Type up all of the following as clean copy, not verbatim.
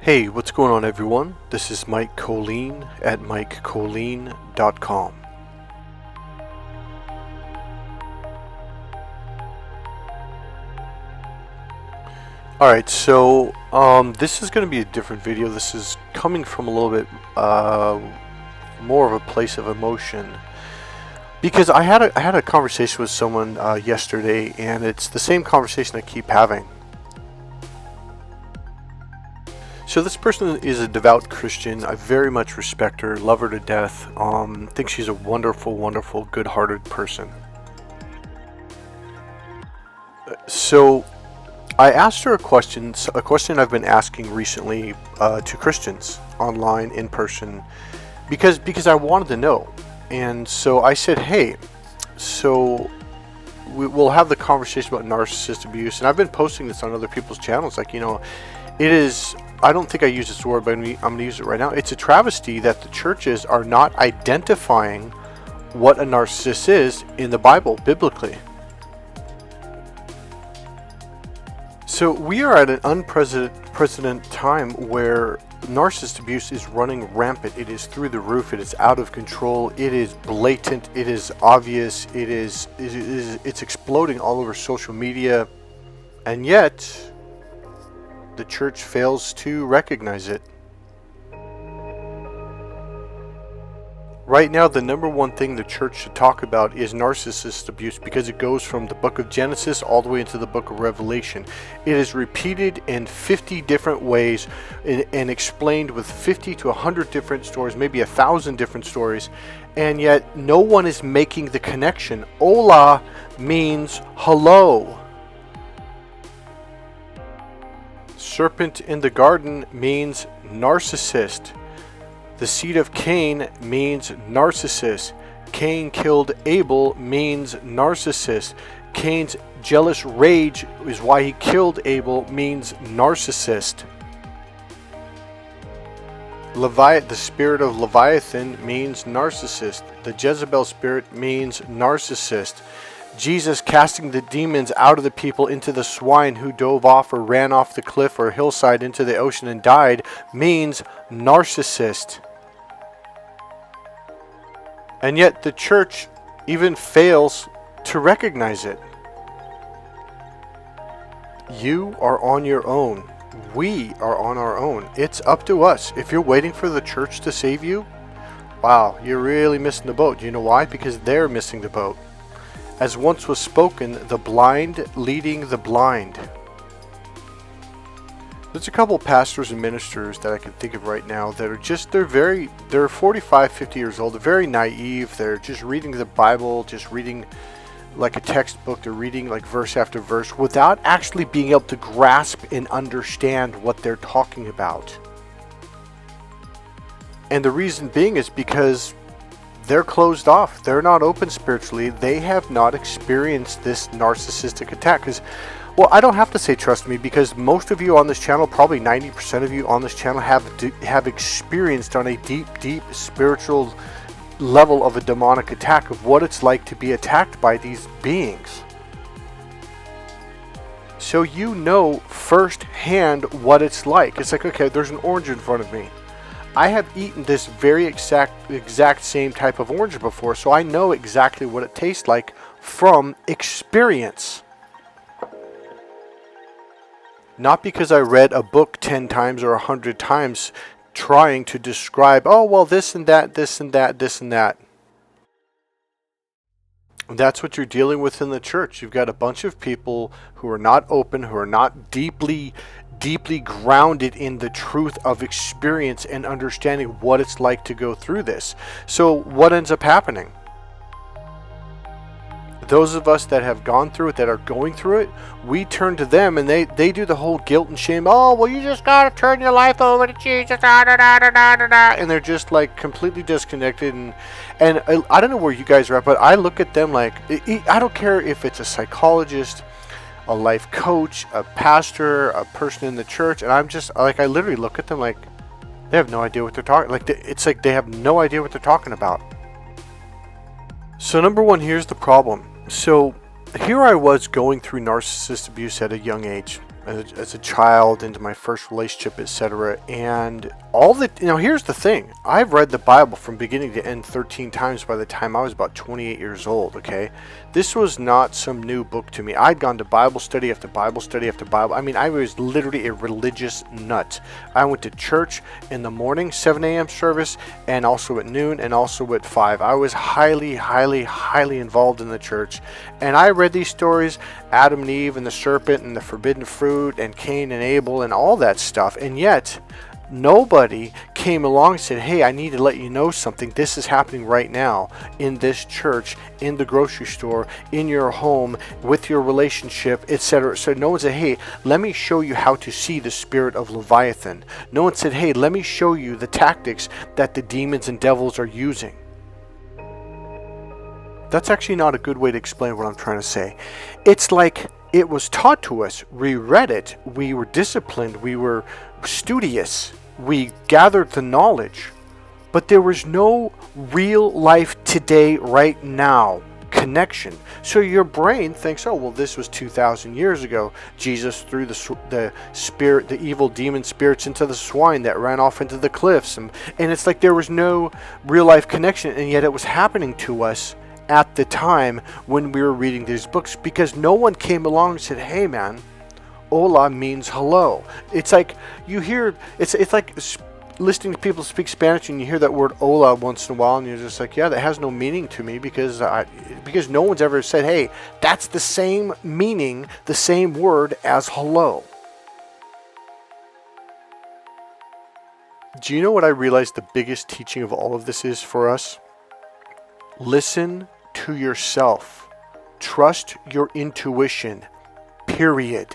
Hey, what's going on everyone? This is Mike Kollin at MikeKollin.com. Alright, so this is going to be a different video. This is coming from a little bit more of a place of emotion. Because I had a conversation with someone yesterday, and it's the same conversation I keep having. So this person is a devout Christian. I very much respect her, love her to death. Think she's a wonderful, wonderful, good-hearted person. So I asked her a question I've been asking recently to Christians online, in person, because I wanted to know. And so I said, hey, so we'll have the conversation about narcissist abuse. And I've been posting this on other people's channels, like, it is, I don't think I use this word, but I'm going to use it right now. It's a travesty that the churches are not identifying what a narcissist is in the Bible, biblically. So we are at an unprecedented time where narcissist abuse is running rampant. It is through the roof. It is out of control. It is blatant. It is obvious. It's exploding all over social media, and yet the church fails to recognize it. Right now, the number one thing the church should talk about is narcissist abuse, because it goes from the book of Genesis all the way into the book of Revelation. It is repeated in 50 different ways and explained with 50 to 100 different stories, maybe 1,000 different stories, and yet no one is making the connection. Hola means hello. Serpent in the garden means narcissist. The seed of Cain means narcissist. Cain killed Abel means narcissist. Cain's jealous rage is why he killed Abel means narcissist. The spirit of Leviathan means narcissist. The Jezebel spirit means narcissist. Jesus casting the demons out of the people into the swine who dove off or ran off the cliff or hillside into the ocean and died means narcissist. And yet the church even fails to recognize it. You are on your own. We are on our own. It's up to us. If you're waiting for the church to save you, wow, you're really missing the boat. Do you know why? Because they're missing the boat. As once was spoken, the blind leading the blind. There's a couple pastors and ministers that I can think of right now that are they're 45, 50 years old. They're very naive. They're just reading the Bible, just reading like a textbook. They're reading like verse after verse without actually being able to grasp and understand what they're talking about. And the reason being is because they're closed off. They're not open spiritually. They have not experienced this narcissistic attack. Well, I don't have to say trust me, because most of you on this channel, probably 90% of you on this channel, have experienced on a deep spiritual level of a demonic attack, of what it's like to be attacked by these beings. So you know firsthand what it's like. It's like, okay, there's an orange in front of me. I have eaten this very exact same type of orange before, so I know exactly what it tastes like from experience. Not because I read a book 10 times or 100 times trying to describe, oh, well, this and that, this and that, this and that. And that's what you're dealing with in the church. You've got a bunch of people who are not open, who are not deeply grounded in the truth of experience and understanding what it's like to go through this. So what ends up happening? Those of us that have gone through it, that are going through it, we turn to them and they do the whole guilt and shame. Oh, well, you just got to turn your life over to Jesus. And they're just like completely disconnected. And I don't know where you guys are at, but I look at them like, I don't care if it's a psychologist, a life coach, a pastor, a person in the church, and I'm just like, I literally look at them like they have no idea what they're talking. Like it's like they have no idea what they're talking about. So number one, here's the problem. So here I was going through narcissist abuse at a young age. as a child, into my first relationship, etc. And all the, here's the thing. I've read the Bible from beginning to end 13 times by the time I was about 28 years old, okay? This was not some new book to me. I'd gone to Bible study after Bible study after Bible. I mean, I was literally a religious nut. I went to church in the morning, 7 a.m. service, and also at noon, and also at 5. I was highly, highly, highly involved in the church. And I read these stories, Adam and Eve and the serpent and the forbidden fruit and Cain and Abel and all that stuff. And yet, nobody came along and said, hey, I need to let you know something. This is happening right now in this church, in the grocery store, in your home, with your relationship, etc. So no one said, hey, let me show you how to see the spirit of Leviathan. No one said, hey, let me show you the tactics that the demons and devils are using. That's actually not a good way to explain what I'm trying to say. It's like it was taught to us. We read it. We were disciplined. We were studious. We gathered the knowledge. But there was no real life today, right now connection. So your brain thinks, oh, well, this was 2,000 years ago. Jesus threw the spirit, the evil demon spirits into the swine that ran off into the cliffs. And it's like there was no real life connection. And yet it was happening to us at the time when we were reading these books, because no one came along and said, hey man, hola means hello. It's like you hear, it's like listening to people speak Spanish and you hear that word hola once in a while and you're just like, yeah, that has no meaning to me, because no one's ever said, hey, that's the same meaning, the same word as hello. Do you know what I realized the biggest teaching of all of this is for us? Listen to yourself. Trust your intuition. Period.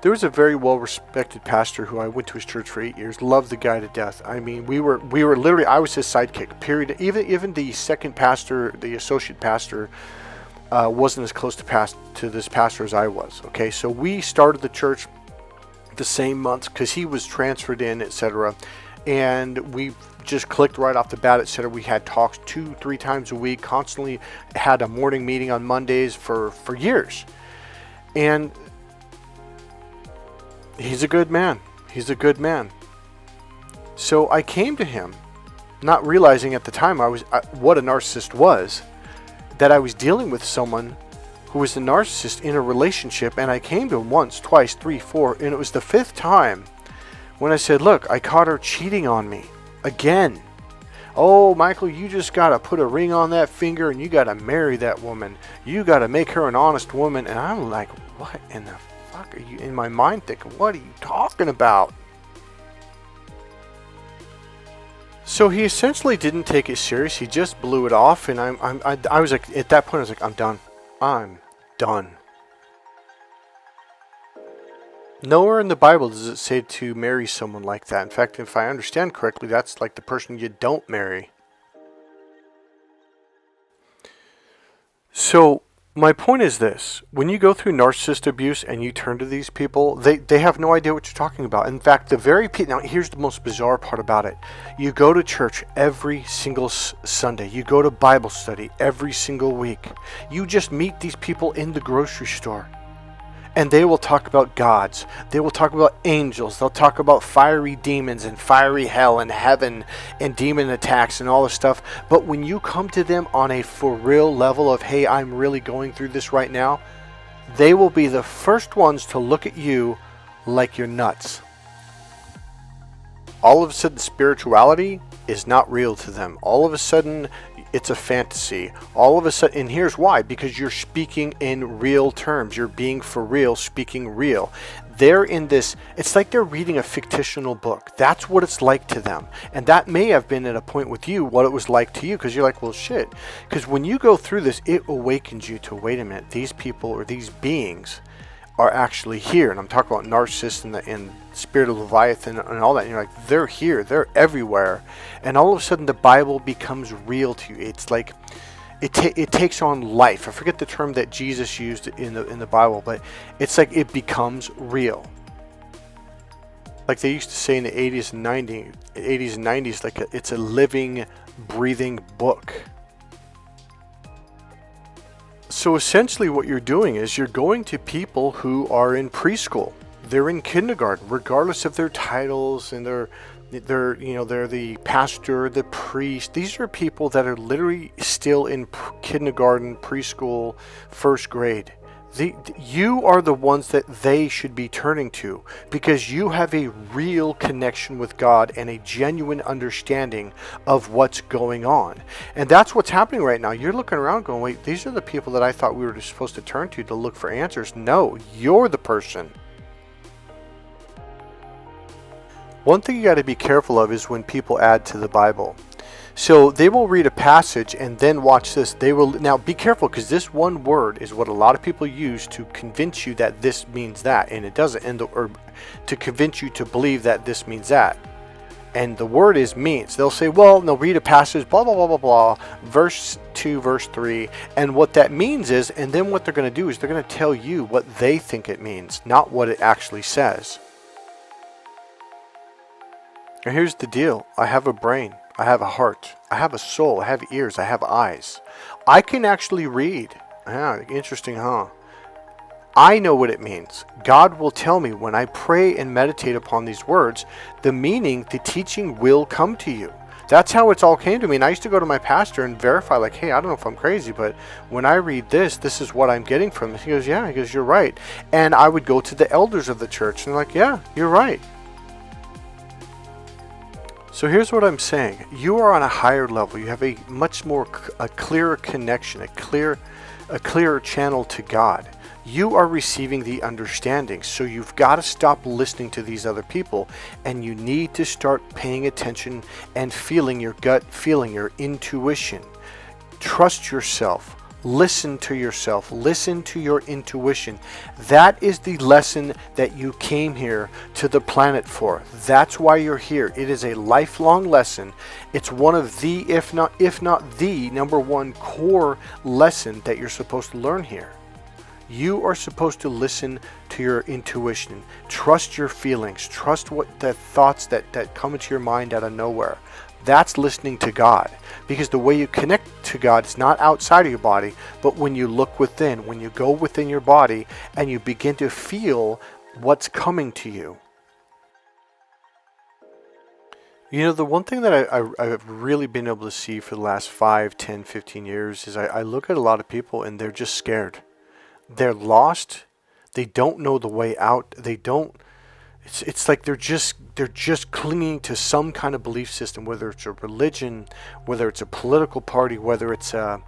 There was a very well-respected pastor who I went to his church for 8 years. Loved the guy to death. I mean, we were literally, I was his sidekick. Period. Even the second pastor, the associate pastor, wasn't as close to this pastor as I was. Okay, so we started the church the same month because he was transferred in, etc. And we just clicked right off the bat, etc. We had talks 2-3 times a week, constantly had a morning meeting on Mondays for years. And he's a good man. He's a good man. So I came to him, not realizing at the time what a narcissist was, that I was dealing with someone who was a narcissist in a relationship. And I came to him once, twice, 3, 4, and it was the 5th time when I said, look, I caught her cheating on me again. Oh, Michael, you just got to put a ring on that finger and you got to marry that woman. You got to make her an honest woman. And I'm like, what in the fuck are you, in my mind thinking, what are you talking about? So he essentially didn't take it serious. He just blew it off. And I was like, at that point, I was like, I'm done. I'm done. Nowhere in the Bible does it say to marry someone like that. In fact, if I understand correctly, that's like the person you don't marry. So my point is this. When you go through narcissist abuse and you turn to these people, they have no idea what you're talking about. In fact, now here's the most bizarre part about it. You go to church every single Sunday. You go to Bible study every single week. You just meet these people in the grocery store. And they will talk about gods. They will talk about angels. They'll talk about fiery demons and fiery hell and heaven and demon attacks and all this stuff. But when you come to them on a for real level of, hey, I'm really going through this right now, they will be the first ones to look at you like you're nuts. All of a sudden, spirituality is not real to them. All of a sudden, it's a fantasy. All of a sudden, and here's why, because you're speaking in real terms. You're being for real, speaking real. They're in this, it's like they're reading a fictional book. That's what it's like to them. And that may have been at a point with you what it was like to you, because you're like, well, shit. Because when you go through this, it awakens you to, wait a minute, these people or these beings are actually here. And I'm talking about narcissists and spirit of Leviathan and all that. And you're like, they're here, they're everywhere. And all of a sudden the Bible becomes real to you. It's like it takes on life. I forget the term that Jesus used in the Bible, but it's like it becomes real. Like they used to say in the 80s and 90s, like it's a living, breathing book. So essentially what you're doing is you're going to people who are in preschool. They're in kindergarten, regardless of their titles, and they're the pastor, the priest. These are people that are literally still in kindergarten, preschool, first grade. You are the ones that they should be turning to, because you have a real connection with God and a genuine understanding of what's going on. And that's what's happening right now. You're looking around going, wait, these are the people that I thought we were supposed to turn to look for answers. No, you're the person. One thing you got to be careful of is when people add to the Bible. So they will read a passage and then watch this. Now be careful, because this one word is what a lot of people use to convince you that this means that, and it doesn't, or to convince you to believe that this means that. And the word is means. They'll say, well, they'll read a passage, blah, blah, blah, blah, blah, verse 2, verse 3, and what that means is, and then what they're going to do is they're going to tell you what they think it means, not what it actually says. And here's the deal. I have a brain. I have a heart. I have a soul. I have ears. I have eyes. I can actually read. Yeah, interesting, huh? I know what it means. God will tell me when I pray and meditate upon these words, the meaning, the teaching will come to you. That's how it's all came to me. And I used to go to my pastor and verify, like, hey, I don't know if I'm crazy, but when I read this, this is what I'm getting from this. He goes, yeah. He goes, you're right. And I would go to the elders of the church and they're like, yeah, you're right. So here's what I'm saying. You are on a higher level. You have a much more a clearer connection, a clearer channel to God. You are receiving the understanding. So you've got to stop listening to these other people, and you need to start paying attention and feeling your gut feeling, your intuition. Trust yourself. Listen to yourself. Listen to your intuition. That is the lesson that you came here to the planet for. That's why you're here. It is a lifelong lesson. It's one of the, if not the number one core lesson that you're supposed to learn here. You are supposed to listen to your intuition. Trust your feelings. Trust what the thoughts that come into your mind out of nowhere. That's listening to God, because the way you connect to God is not outside of your body, but when you look within, when you go within your body and you begin to feel what's coming to you. You know, the one thing that I've really been able to see for the last 5, 10, 15 years is I look at a lot of people and they're just scared. They're lost. They don't know the way out. It's like they're just clinging to some kind of belief system, whether it's a religion, whether it's a political party, whether it's a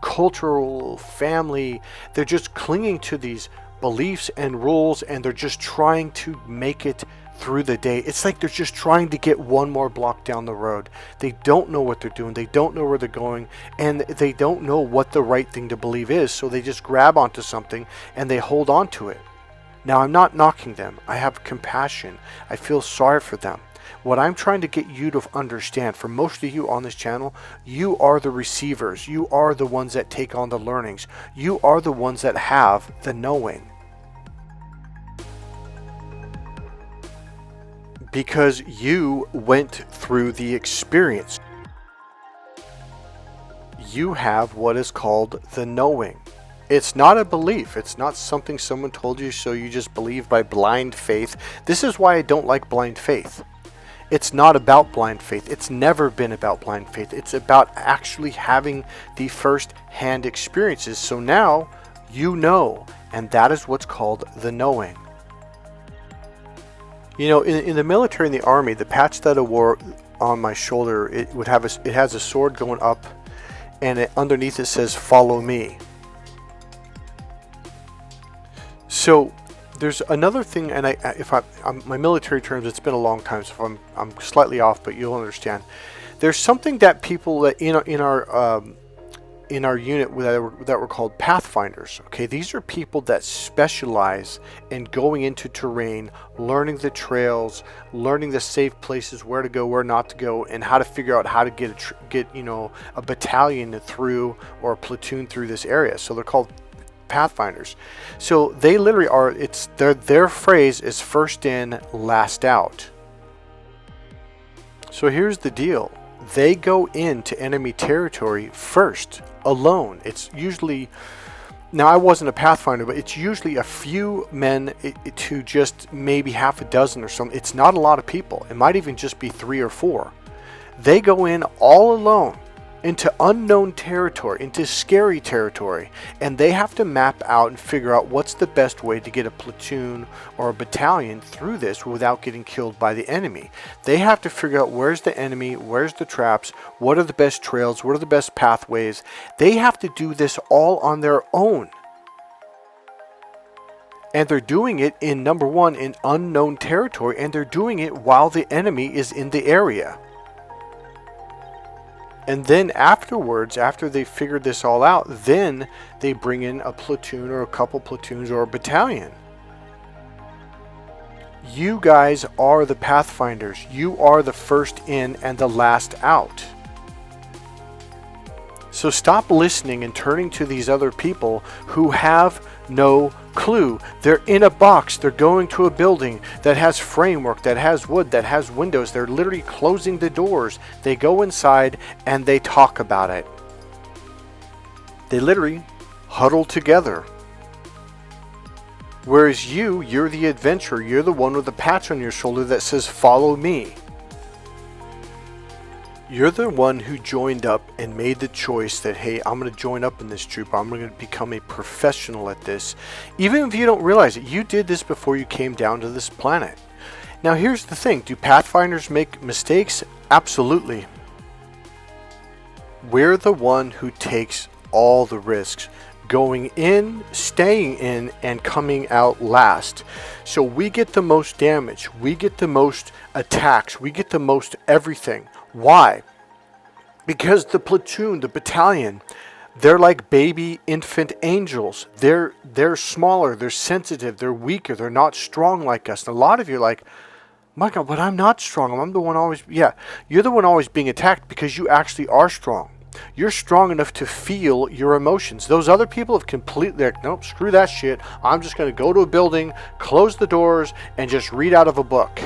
cultural family. They're just clinging to these beliefs and rules, and they're just trying to make it through the day. It's like they're just trying to get one more block down the road. They don't know what they're doing. They don't know where they're going, and they don't know what the right thing to believe is. So they just grab onto something and they hold on to it. Now, I'm not knocking them. I have compassion. I feel sorry for them. What I'm trying to get you to understand, for most of you on this channel, you are the receivers. You are the ones that take on the learnings. You are the ones that have the knowing. Because you went through the experience. You have what is called the knowing. It's not a belief. It's not something someone told you so you just believe by blind faith. This is why I don't like blind faith. It's not about blind faith. It's never been about blind faith. It's about actually having the first-hand experiences. So now you know, and that is what's called the knowing. You know, in the military, in the army, the patch that I wore on my shoulder, it has a sword going up, and underneath it says "Follow me." So there's another thing, and I'm my military terms, it's been a long time, so I'm slightly off, but you'll understand. There's something that people that in our unit that were called pathfinders. Okay, these are people that specialize in going into terrain, learning the trails, learning the safe places, where to go, where not to go, and how to figure out how to get a battalion through or a platoon through this area. So they're called pathfinders. So they literally are, it's their phrase is first in, last out. So here's the deal. They go into enemy territory first, alone. It's usually Now, I wasn't a Pathfinder, but it's usually a few men to just maybe half a dozen or something. It's not a lot of people. It might even just be 3 or 4. They go in all alone into unknown territory, into scary territory, and they have to map out and figure out what's the best way to get a platoon or a battalion through this without getting killed by the enemy. They have to figure out where's the enemy, where's the traps, what are the best trails, what are the best pathways. They have to do this all on their own. And they're doing it in, number one, in unknown territory, and they're doing it while the enemy is in the area. And then afterwards, after they figured this all out, then they bring in a platoon or a couple platoons or a battalion. You guys are the Pathfinders. You are the first in and the last out. So stop listening and turning to these other people who have no clue. They're in a box. They're going to a building that has framework, that has wood, that has windows. They're literally closing the doors. They go inside and they talk about it. They literally huddle together. Whereas you're the adventurer. You're the one with the patch on your shoulder that says, "Follow me." You're the one who joined up and made the choice that, hey, I'm going to join up in this troop. I'm going to become a professional at this. Even if you don't realize it, you did this before you came down to this planet. Now, here's the thing. Do Pathfinders make mistakes? Absolutely. We're the one who takes all the risks. Going in, staying in, and coming out last. So we get the most damage. We get the most attacks. We get the most everything. Why? Because the platoon, the battalion, they're like baby infant angels. They're smaller, they're sensitive, they're weaker, they're not strong like us. And a lot of you are like, Michael, but I'm not strong. I'm the one always, yeah, you're the one always being attacked because you actually are strong. You're strong enough to feel your emotions. Those other people have completely, like, nope, screw that shit. I'm just going to go to a building, close the doors, and just read out of a book.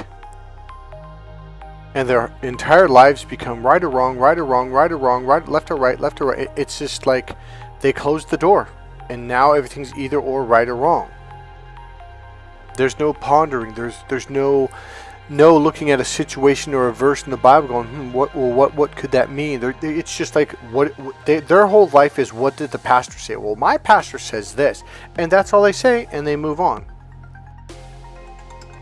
And their entire lives become right or wrong, right or wrong, right or wrong, right, left or right, left or right. It's just like they closed the door. And now everything's either or, right or wrong. There's no pondering. There's no looking at a situation or a verse in the Bible going, what could that mean? It's just like their whole life is, what did the pastor say? Well, my pastor says this. And that's all they say, and they move on.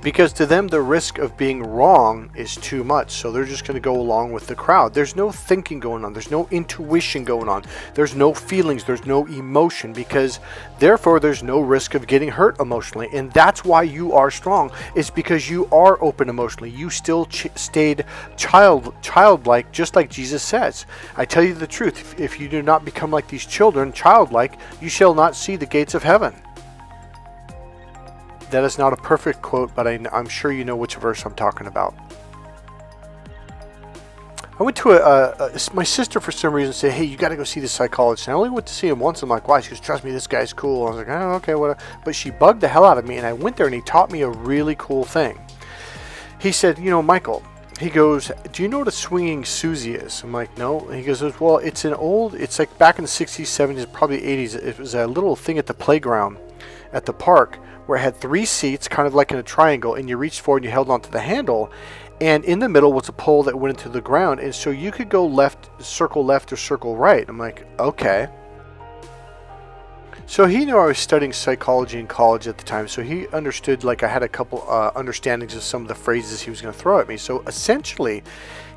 Because to them, the risk of being wrong is too much. So they're just going to go along with the crowd. There's no thinking going on. There's no intuition going on. There's no feelings. There's no emotion. Because therefore, there's no risk of getting hurt emotionally. And that's why you are strong. It's because you are open emotionally. You still stayed childlike, just like Jesus says. I tell you the truth. If you do not become like these children, childlike, you shall not see the gates of heaven. That is not a perfect quote, but I'm sure you know which verse I'm talking about. I went to my sister for some reason said, hey, you got to go see the psychologist. And I only went to see him once. I'm like, why? She goes, trust me, this guy's cool. I was like, oh, okay, whatever. But she bugged the hell out of me, and I went there, and he taught me a really cool thing. He said, Michael, he goes, do you know what a swinging Susie is? I'm like, no. And he goes, well, it's like back in the 60s, 70s, probably 80s. It was a little thing at the playground at the park where it had 3 seats, kind of like in a triangle, and you reached forward and you held onto the handle, and in the middle was a pole that went into the ground, and so you could go left or circle right. I'm like, okay. So he knew I was studying psychology in college at the time, so he understood, like I had a couple understandings of some of the phrases he was going to throw at me. So essentially,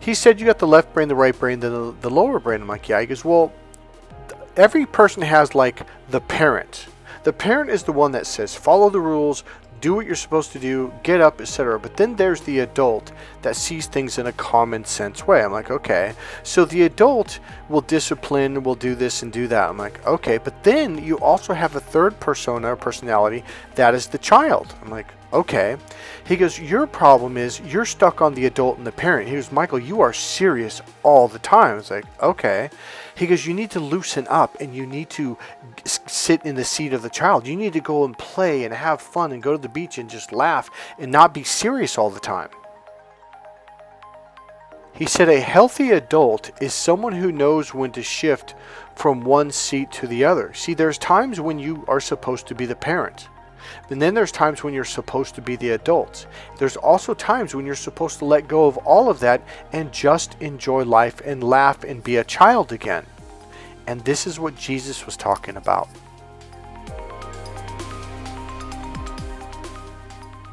he said, you got the left brain, the right brain, then the lower brain. I'm like, yeah. He goes, well, every person has like the parent. The parent is the one that says, follow the rules, do what you're supposed to do, get up, etc. But then there's the adult that sees things in a common sense way. I'm like, okay. So the adult will discipline, will do this and do that. I'm like, okay. But then you also have a third persona or personality that is the child. I'm like, okay. He goes, your problem is you're stuck on the adult and the parent. He goes, Michael, you are serious all the time. I was like, okay. He goes, you need to loosen up and you need to sit in the seat of the child. You need to go and play and have fun and go to the beach and just laugh and not be serious all the time. He said a healthy adult is someone who knows when to shift from one seat to the other. See, there's times when you are supposed to be the parent. And then there's times when you're supposed to be the adult. There's also times when you're supposed to let go of all of that and just enjoy life and laugh and be a child again. And this is what Jesus was talking about.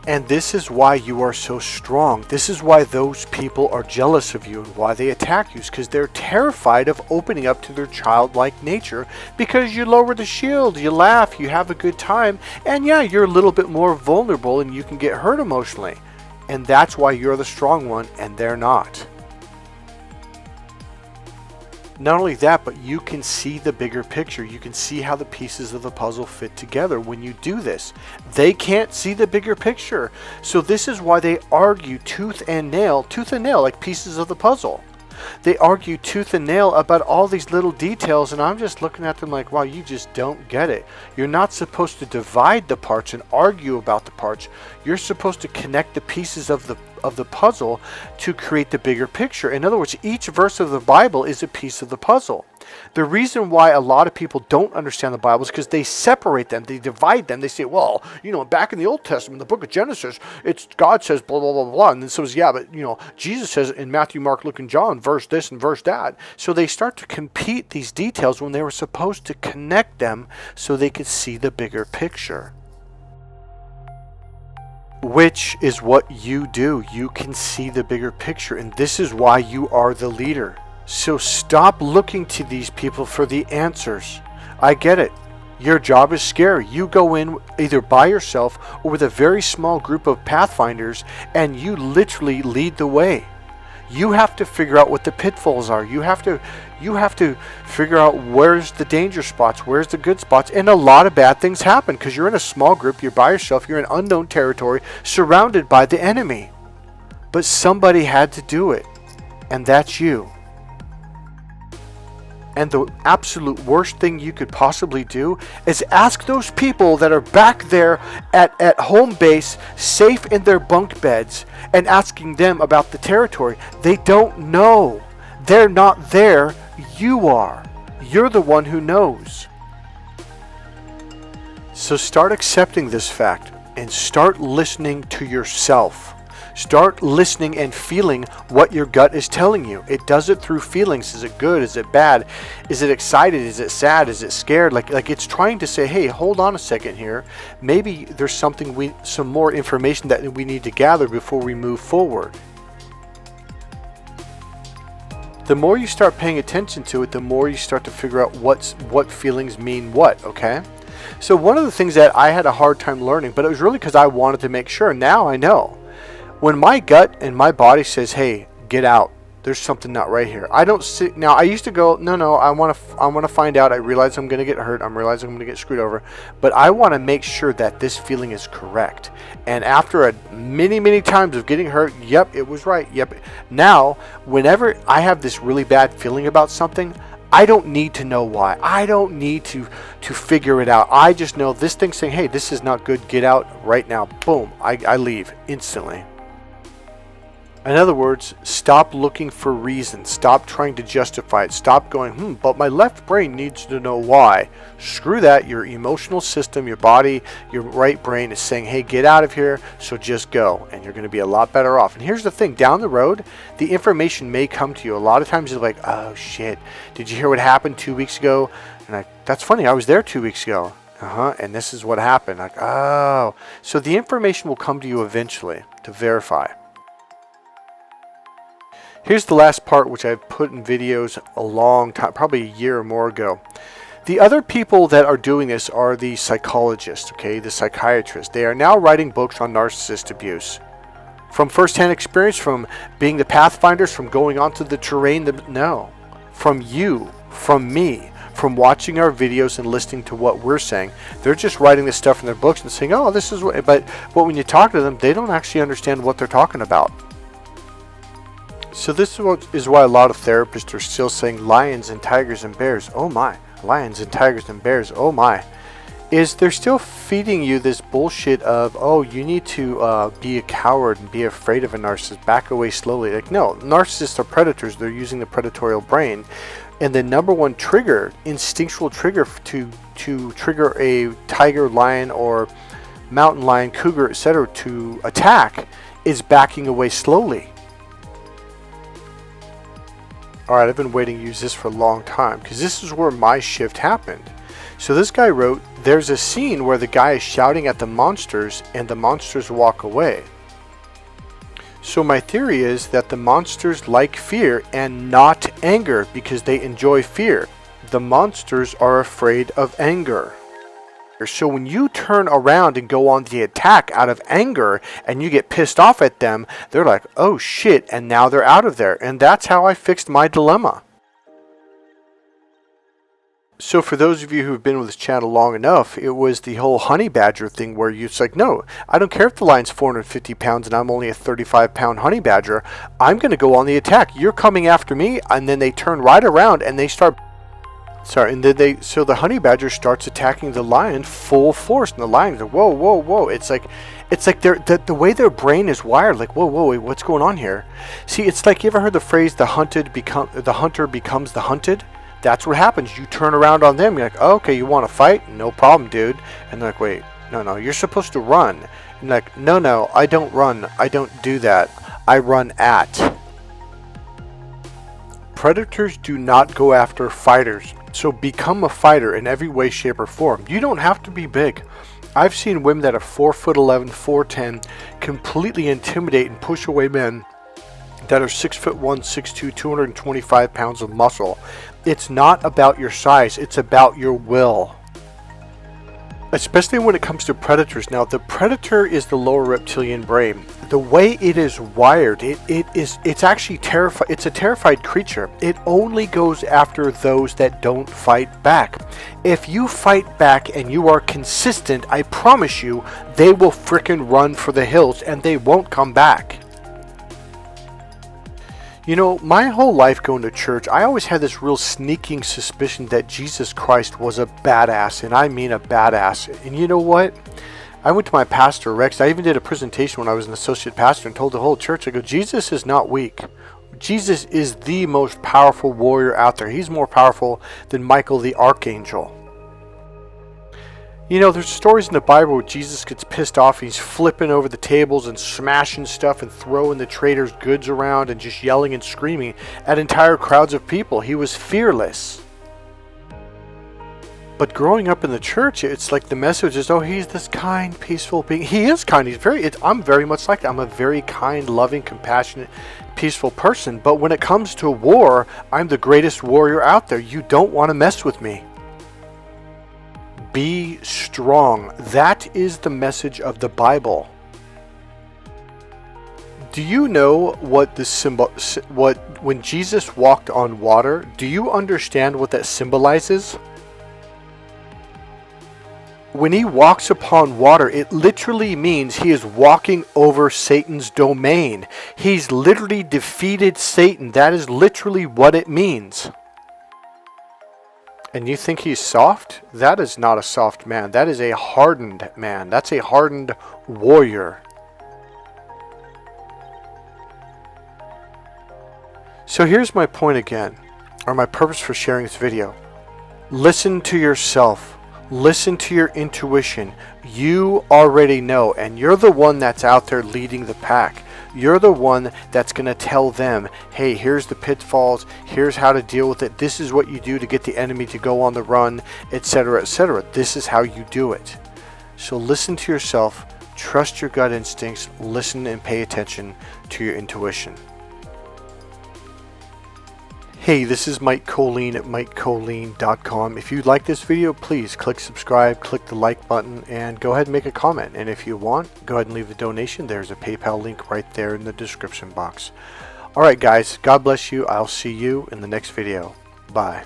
And this is why you are so strong. This is why those people are jealous of you and why they attack you, is because they're terrified of opening up to their childlike nature, because you lower the shield, you laugh, you have a good time, and yeah, you're a little bit more vulnerable and you can get hurt emotionally. And that's why you're the strong one and they're not. Not only that, but you can see the bigger picture. You can see how the pieces of the puzzle fit together when you do this. They can't see the bigger picture. So this is why they argue tooth and nail, like pieces of the puzzle. They argue tooth and nail about all these little details, and I'm just looking at them like, wow, you just don't get it. You're not supposed to divide the parts and argue about the parts. You're supposed to connect the pieces of the puzzle to create the bigger picture. In other words, each verse of the Bible is a piece of the puzzle. The reason why a lot of people don't understand the Bible is because they separate them, they divide them. They say, well, back in the Old Testament, the book of Genesis, it's God says blah, blah, blah, blah. And then says, yeah, but, Jesus says in Matthew, Mark, Luke, and John, verse this and verse that. So they start to compete these details when they were supposed to connect them so they could see the bigger picture. Which is what you do. You can see the bigger picture, and this is why you are the leader. So stop looking to these people for the answers. I get it. Your job is scary. You go in either by yourself or with a very small group of pathfinders, and you literally lead the way. You have to figure out what the pitfalls are. You have to figure out where's the danger spots, where's the good spots, and a lot of bad things happen because you're in a small group, you're by yourself, you're in unknown territory, surrounded by the enemy. But somebody had to do it, and that's you. And the absolute worst thing you could possibly do is ask those people that are back there at home base, safe in their bunk beds, and asking them about the territory. They don't know. They're not there. You are. You're the one who knows. So start accepting this fact and start listening to yourself. Start listening and feeling what your gut is telling you. It does it through feelings. Is it good? Is it bad? Is it excited? Is it sad? Is it scared? Like it's trying to say, hey, hold on a second here. Maybe there's some more information that we need to gather before we move forward. The more you start paying attention to it, the more you start to figure out what feelings mean what, okay? So one of the things that I had a hard time learning, but it was really because I wanted to make sure. Now I know. When my gut and my body says, hey, get out, there's something not right here. I don't sit. Now, I used to go, no, I want to find out. I realize I'm going to get hurt. I'm realizing I'm going to get screwed over. But I want to make sure that this feeling is correct. And after many times of getting hurt, yep, it was right. Yep. Now, whenever I have this really bad feeling about something, I don't need to know why. I don't need to figure it out. I just know this thing saying, hey, this is not good. Get out right now. Boom. I leave instantly. In other words, stop looking for reasons. Stop trying to justify it. Stop going, but my left brain needs to know why. Screw that. Your emotional system, your body, your right brain is saying, hey, get out of here, so just go. And you're going to be a lot better off. And here's the thing. Down the road, the information may come to you. A lot of times you're like, oh, shit. Did you hear what happened 2 weeks ago? And that's funny. I was there 2 weeks ago. And this is what happened. Like, oh. So the information will come to you eventually to verify. Here's the last part, which I've put in videos a long time, probably a year or more ago. The other people that are doing this are the psychologists, okay, the psychiatrists. They are now writing books on narcissist abuse. From first-hand experience, from being the pathfinders, from going onto the terrain, no. From you, from me, from watching our videos and listening to what we're saying. They're just writing this stuff in their books and saying, oh, this is what, but when you talk to them, they don't actually understand what they're talking about. So this is why a lot of therapists are still saying lions and tigers and bears, oh my. Lions and tigers and bears, oh my. is they're still feeding you this bullshit of, oh, you need to be a coward and be afraid of a narcissist. Back away slowly. Like, no, narcissists are predators. They're using the predatorial brain. And the number one trigger, instinctual trigger to trigger a tiger, lion, or mountain lion, cougar, etc. to attack is backing away slowly. Alright, I've been waiting to use this for a long time because this is where my shift happened. So this guy wrote, there's a scene where the guy is shouting at the monsters and the monsters walk away. So my theory is that the monsters like fear and not anger because they enjoy fear. The monsters are afraid of anger. So when you turn around and go on the attack out of anger and you get pissed off at them, they're like, oh shit, and now they're out of there. And that's how I fixed my dilemma. So for those of you who've been with this channel long enough, it was the whole honey badger thing where it's like, no, I don't care if the lion's 450 pounds and I'm only a 35-pound honey badger. I'm going to go on the attack. You're coming after me. And then they turn right around and they start... So the honey badger starts attacking the lion full force, and the lion's like, whoa, whoa, whoa. It's like the way their brain is wired, like, whoa, whoa, wait, what's going on here? See, it's like, you ever heard the phrase, the hunter becomes the hunted? That's what happens. You turn around on them, you're like, oh, okay, you want to fight? No problem, dude. And they're like, wait, no, you're supposed to run. And you're like, no, I don't run. I don't do that. I run at. Predators do not go after fighters. So become a fighter in every way, shape, or form. You don't have to be big. I've seen women that are 4'11", 4'10", completely intimidate and push away men that are 6'1", 6'2", 225 pounds of muscle. It's not about your size, it's about your will. Especially when it comes to predators. Now, the predator is the lower reptilian brain. The way it is wired, it's actually terrified. It's a terrified creature. It only goes after those that don't fight back. If you fight back and you are consistent, I promise you, they will frickin' run for the hills and they won't come back. You know, my whole life going to church, I always had this real sneaking suspicion that Jesus Christ was a badass, and I mean a badass. And you know what? I went to my pastor, Rex. I even did a presentation when I was an associate pastor and told the whole church, I go, Jesus is not weak. Jesus is the most powerful warrior out there. He's more powerful than Michael the Archangel. You know, there's stories in the Bible where Jesus gets pissed off. He's flipping over the tables and smashing stuff and throwing the traders' goods around and just yelling and screaming at entire crowds of people. He was fearless. But growing up in the church, it's like the message is, oh, he's this kind, peaceful being. He is kind. I'm very much like that. I'm a very kind, loving, compassionate, peaceful person. But when it comes to war, I'm the greatest warrior out there. You don't want to mess with me. Be strong. That is the message of the Bible. Do you know what the when Jesus walked on water, do you understand what that symbolizes? When he walks upon water, it literally means he is walking over Satan's domain. He's literally defeated Satan. That is literally what it means. And you think he's soft? That is not a soft man. That is a hardened man. That's a hardened warrior. So here's my point again, or my purpose for sharing this video. Listen to yourself. Listen to your intuition. You already know, and you're the one that's out there leading the pack. You're the one that's going to tell them, hey, here's the pitfalls, here's how to deal with it, this is what you do to get the enemy to go on the run, etc., etc. This is how you do it. So listen to yourself, trust your gut instincts, listen and pay attention to your intuition. Hey, this is Mike Kollin at MikeKollin.com. If you like this video, please click subscribe, click the like button, and go ahead and make a comment. And if you want, go ahead and leave a donation. There's a PayPal link right there in the description box. Alright guys, God bless you. I'll see you in the next video. Bye.